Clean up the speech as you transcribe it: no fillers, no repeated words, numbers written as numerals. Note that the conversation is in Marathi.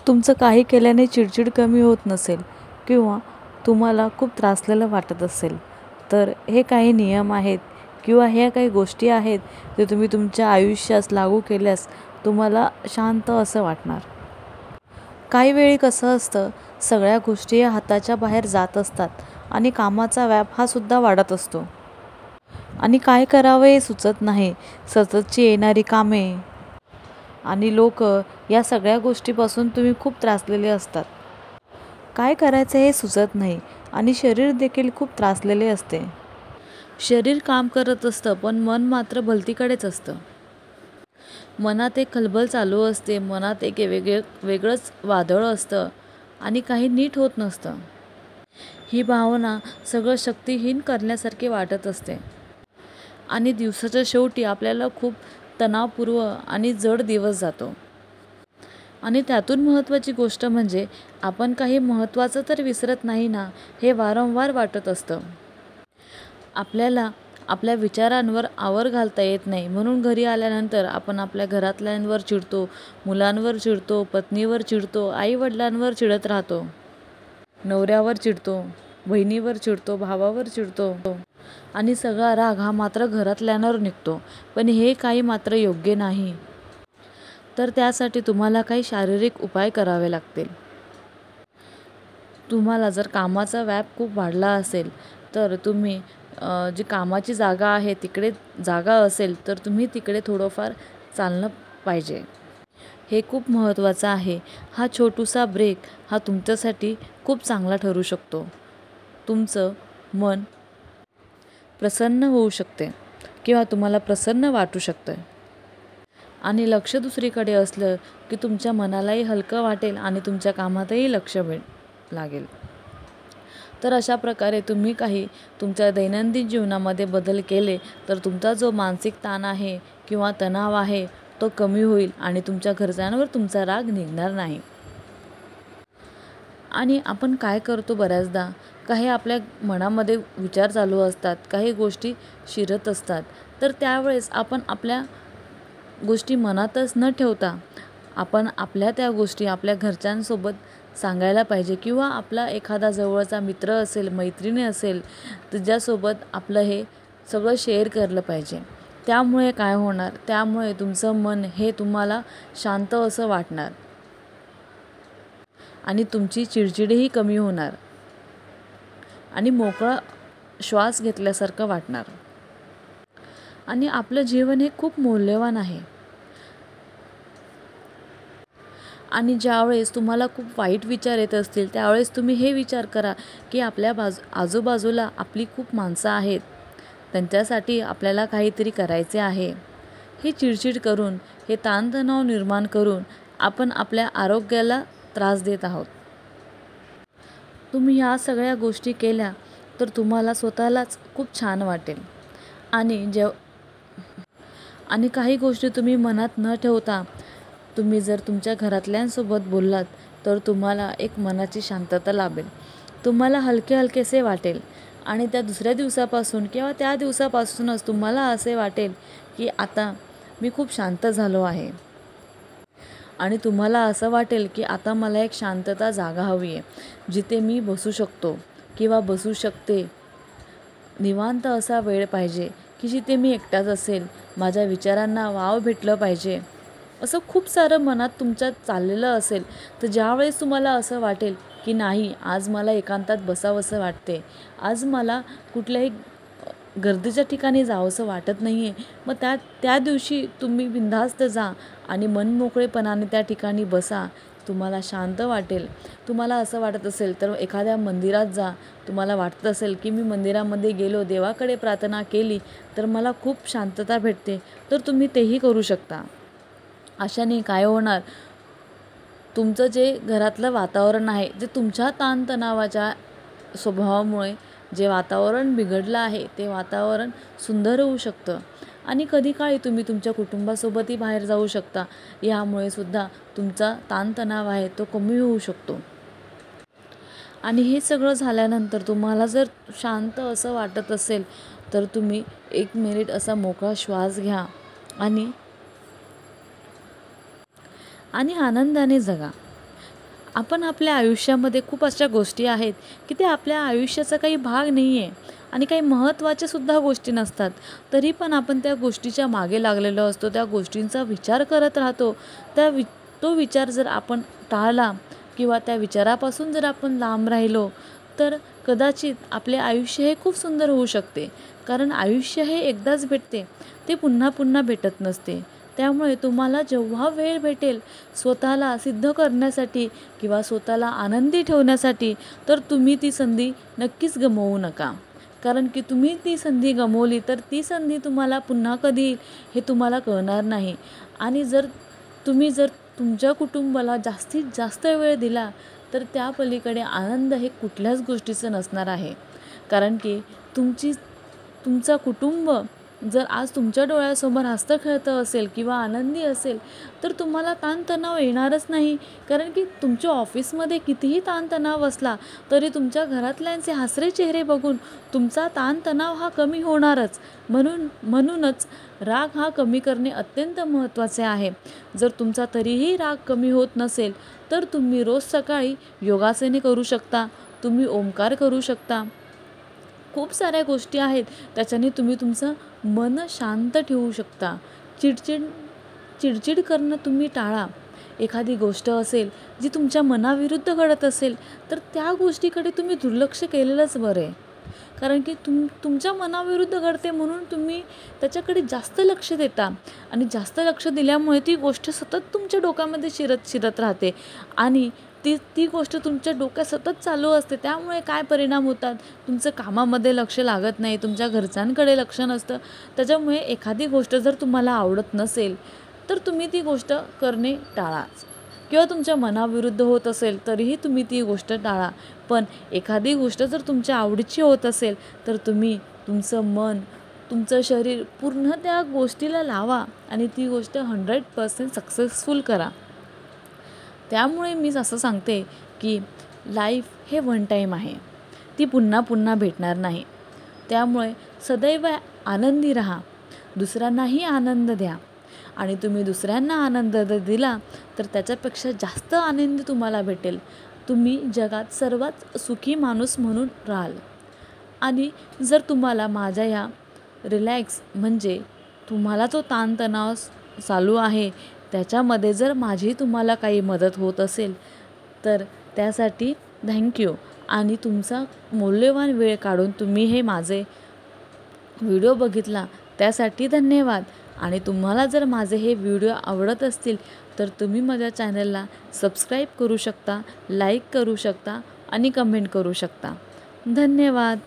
तुमचं काही केल्याने चिडचिड कमी होत नसेल किंवा तुम्हाला खूप त्रासलेलं वाटत असेल तर हे काही नियम आहेत किंवा ह्या काही गोष्टी आहेत जे तुम्ही तुमच्या आयुष्यास लागू केल्यास तुम्हाला शांत असं वाटणार. काही वेळी कसं असतं, सगळ्या गोष्टी या हाताच्या बाहेर जात असतात आणि कामाचा व्याप हा सुद्धा वाढत असतो आणि काय करावं हे सुचत नाही. सततची येणारी कामे आणि लोक या सगळ्या गोष्टीपासून तुम्ही खूप त्रासलेले असतात. काय करायचं हे सुचत नाही आणि शरीर देखील खूप त्रासलेले असते. शरीर काम करत असतं पण मन मात्र भलतीकडेच असतं. मनात एक खलबल चालू असते, मनात एक वेगळंच वादळ असतं आणि काही नीट होत नसतं. ही भावना सगळं शक्तिहीन करण्यासारखे वाटत असते आणि दिवसाच्या शेवटी आपल्याला खूप तणावपूर्व आणि जड दिवस जातो. आणि त्यातून महत्त्वाची गोष्ट म्हणजे आपण काही महत्त्वाचं तर विसरत नाही ना, हे वारंवार वाटत असतं. आपल्याला आपल्या विचारांवर आवर घालता येत नाही, म्हणून घरी आल्यानंतर आपण आपल्या घरातल्यांवर चिडतो, मुलांवर चिडतो, पत्नीवर चिडतो, आईवडिलांवर चिडत राहतो, नवऱ्यावर चिडतो, बहिणीवर चिडतो, भावावर चिडतो आणि सगळा राग हा मात्र घरातल्यांवर निघतो. पण हे काही मात्र योग्य नाही. तर त्यासाठी तुम्हाला काही शारीरिक उपाय करावे लागतील. तुम्हाला जर कामाचा व्याप खूप वाढला असेल तर तुम्ही जी कामाची जागा आहे तिकडे जागा असेल तर तुम्ही तिकडे थोडंफार चालणं पाहिजे. हे खूप महत्त्वाचं आहे. हा छोटूसा ब्रेक हा तुमच्यासाठी खूप चांगला ठरू शकतो. तुमचं मन प्रसन्न होऊ शकते किंवा तुम्हाला प्रसन्न वाटू शकतं आणि लक्ष दुसरीकडे असलं की तुमच्या मनालाही हलकं वाटेल आणि तुमच्या कामातही लक्ष लागेल. तर अशा प्रकारे तुम्ही काही तुमच्या दैनंदिन जीवनामध्ये बदल केले तर तुमचा जो मानसिक ताण आहे किंवा तणाव आहे तो कमी होईल आणि तुमच्या घरच्यांवर तुमचा राग निघणार नाही. आणि आपण काय करतो, बऱ्याचदा काही आपल्या मनामध्ये विचार चालू असतात, काही गोष्टी शिरत असतात, तर त्यावेळेस आपण आपल्या गोष्टी मनातच न ठेवता आपण आपल्या त्या गोष्टी आपल्या घरच्यांसोबत सांगायला पाहिजे किंवा आपला एखादा जवळचा मित्र असेल, मैत्रिणी असेल, तुझ्यासोबत आपलं हे सगळं शेअर केलं पाहिजे. त्यामुळे काय होणार, त्यामुळे तुमचं मन हे तुम्हाला शांत असं वाटणार आणि तुमची चिडचिडही कमी होणार आणि मोकळा श्वास घेतल्यासारखं वाटणार. आणि आपलं जीवन हे खूप मौल्यवान आहे आणि ज्यावेळेस तुम्हाला खूप वाईट विचार येत असतील त्यावेळेस तुम्ही हे विचार करा की आपल्या आजूबाजूला आपली खूप माणसं आहेत, त्यांच्यासाठी आपल्याला काहीतरी करायचे आहे. ही चिडचिड करून, हे ताणतणाव निर्माण करून आपण आपल्या आरोग्याला त्रास देत आहोत. तुम्ही ह्या सगळ्या गोष्टी केल्या तर तुम्हाला स्वतःलाच खूप छान वाटेल आणि काही गोष्टी तुम्ही मनात न ठेवता तुम्ही जर तुमच्या घरातल्यांसोबत बोललात तर तुम्हाला एक मनाची शांतता लाभेल. तुम्हाला हलकेसे वाटेल आणि त्या दुसऱ्या दिवसापासून किंवा त्या दिवसापासूनच तुम्हाला असे वाटेल की आता मी खूप शांत झालो आहे आणि तुम्हाला असं वाटेल की आता मला एक शांतता जागा हवी आहे, जिथे मी बसू शकतो किंवा बसू शकते. निवांत असा वेळ पाहिजे की जिथे मी एकटाच असेल, माझ्या विचारांना वाव भेटलं पाहिजे. असं खूप सारं मनात तुमच्या चाललेलं असेल तर ज्यावेळेस तुम्हाला असं वाटेल की नाही, आज मला एकांतात बसावंसं वाटते, आज मला कुठल्याही गर्दीच्या ठिकाणी जावंसं वाटत नाही आहे, मग त्या दिवशी तुम्ही बिनधास्त जा आणि मनमोकळेपणाने त्या ठिकाणी बसा. तुम्हाला शांत वाटेल. तुम्हाला असं वाटत असेल तर एखाद्या मंदिरात जा. तुम्हाला वाटत असेल की मी मंदिरामध्ये गेलो, देवाकडे प्रार्थना केली तर मला खूप शांतता भेटते, तर तुम्ही तेही करू शकता. अशाने काय होणार, तुमचं जे घरातलं वातावरण आहे, जे तुमच्या ताणतणावाच्या स्वभावामुळे जे वातावरण बिघडलं आहे ते वातावरण सुंदर होऊ शकतं आणि कधी काळी तुम्ही तुमच्या कुटुंबासोबतही बाहेर जाऊ शकता. यामुळे सुद्धा तुमचा ताणतणाव आहे तो कमी होऊ शकतो. आणि हे सगळं झाल्यानंतर तुम्हाला जर शांत असं वाटत असेल तर तुम्ही 1 मिनिट असा मोकळा श्वास घ्या आणि आनंदाने जगा. आपण आपल्या आयुष्यामध्ये खूप अशा गोष्टी आहेत की ते आपल्या आयुष्याचा काही भाग नाही आहे आणि काही महत्त्वाच्या सुद्धा गोष्टी नसतात, तरी पण आपण त्या गोष्टीच्या मागे लागलेलो असतो, त्या गोष्टींचा विचार करत राहतो. तो विचार जर आपण टाळला किंवा त्या विचारापासून जर आपण लांब राहिलो, तर कदाचित आपले आयुष्य हे खूप सुंदर होऊ शकते. कारण आयुष्य हे एकदाच भेटते, ते पुन्हा पुन्हा भेटत नसते. त्यामुळे तुम्हाला जेव्हा वेळ भेटेल स्वतःला सिद्ध करण्यासाठी किंवा स्वतःला आनंदी ठेवण्यासाठी, तर तुम्ही ती संधी नक्कीच गमावू नका. कारण की तुम्ही ती संधी गमावली तर ती संधी तुम्हाला पुन्हा कधी येईल हे तुम्हाला कळणार नाही. आणि जर तुमच्या कुटुंबाला जास्तीत जास्त वेळ दिला, तर त्या पलीकडे आनंद हे कुठल्याच गोष्टीचं नसणार आहे. कारण की तुमचा कुटुंब जर आज तुमच्या डोळ्यासमोर हसतं खेळतं असेल किंवा आनंदी असेल, तर तुम्हाला ताणतणाव येणारच नाही. कारण की तुमच्या ऑफिसमध्ये कितीही ताणतणाव असला तरी तुमच्या घरातल्यांचे हसरे चेहरे बघून तुमचा ताणतणाव हा कमी होणारच. म्हणूनच राग हा कमी करणे अत्यंत महत्त्वाचे आहे. जर तुमचा तरीही राग कमी होत नसेल, तर तुम्ही रोज सकाळी योगासने करू शकता, तुम्ही ओमकार करू शकता. खूप साऱ्या गोष्टी आहेत, त्याच्याने तुम्ही तुमचं मन शांत ठेवू शकता. चिडचिड करणं तुम्ही टाळा. एखादी गोष्ट असेल जी तुमच्या मनाविरुद्ध घडत असेल, तर त्या गोष्टीकडे तुम्ही दुर्लक्ष केलेलंच बरं आहे. कारण की तुमच्या मनाविरुद्ध घडते म्हणून तुम्ही त्याच्याकडे जास्त लक्ष देता आणि जास्त लक्ष दिल्यामुळे ती गोष्ट सतत तुमच्या डोक्यामध्ये शिरत राहते आणि ती गोष्ट तुमच्या डोक्यात सतत चालू असते. त्यामुळे काय परिणाम होतात, तुमचं कामामध्ये लक्ष लागत नाही, तुमच्या घरच्यांकडे लक्ष नसतं. त्याच्यामुळे एखादी गोष्ट जर तुम्हाला आवडत नसेल, तर तुम्ही ती गोष्ट करणे टाळाच. किंवा तुमच्या मनाविरुद्ध होत असेल तरीही तुम्ही ती गोष्ट टाळा. पण एखादी गोष्ट जर तुमच्या आवडीची होत असेल, तर तुम्ही तुमचं मन, तुमचं शरीर पूर्ण त्या गोष्टीला लावा आणि ती गोष्ट 100% सक्सेसफुल करा. त्यामुळे मी असं सांगते की लाईफ हे वन टाईम आहे, ती पुन्हा पुन्हा भेटणार नाही. त्यामुळे सदैव आनंदी राहा, दुसऱ्यांनाही आनंद द्या आणि तुम्ही दुसऱ्यांना आनंद दिला तर त्याच्यापेक्षा जास्त आनंद तुम्हाला भेटेल. तुम्ही जगात सर्वात सुखी माणूस म्हणून राहाल. आणि जर तुम्हाला माझ्या ह्या रिलॅक्स म्हणजे तुम्हाला जो ताणतणाव चालू आहे त्याच्यामध्ये जर माझी तुम्हाला काही मदत होत असेल, तर त्यासाठी थँक्यू. आणि तुमचा मौल्यवान वेळ काढून तुम्ही हे माझे व्हिडिओ बघितला त्यासाठी धन्यवाद. आणि तुम्हाला जर माझे हे व्हिडिओ आवडत असतील, तर तुम्ही माझ्या चॅनलला सबस्क्राईब करू शकता, लाईक करू शकता आणि कमेंट करू शकता. धन्यवाद.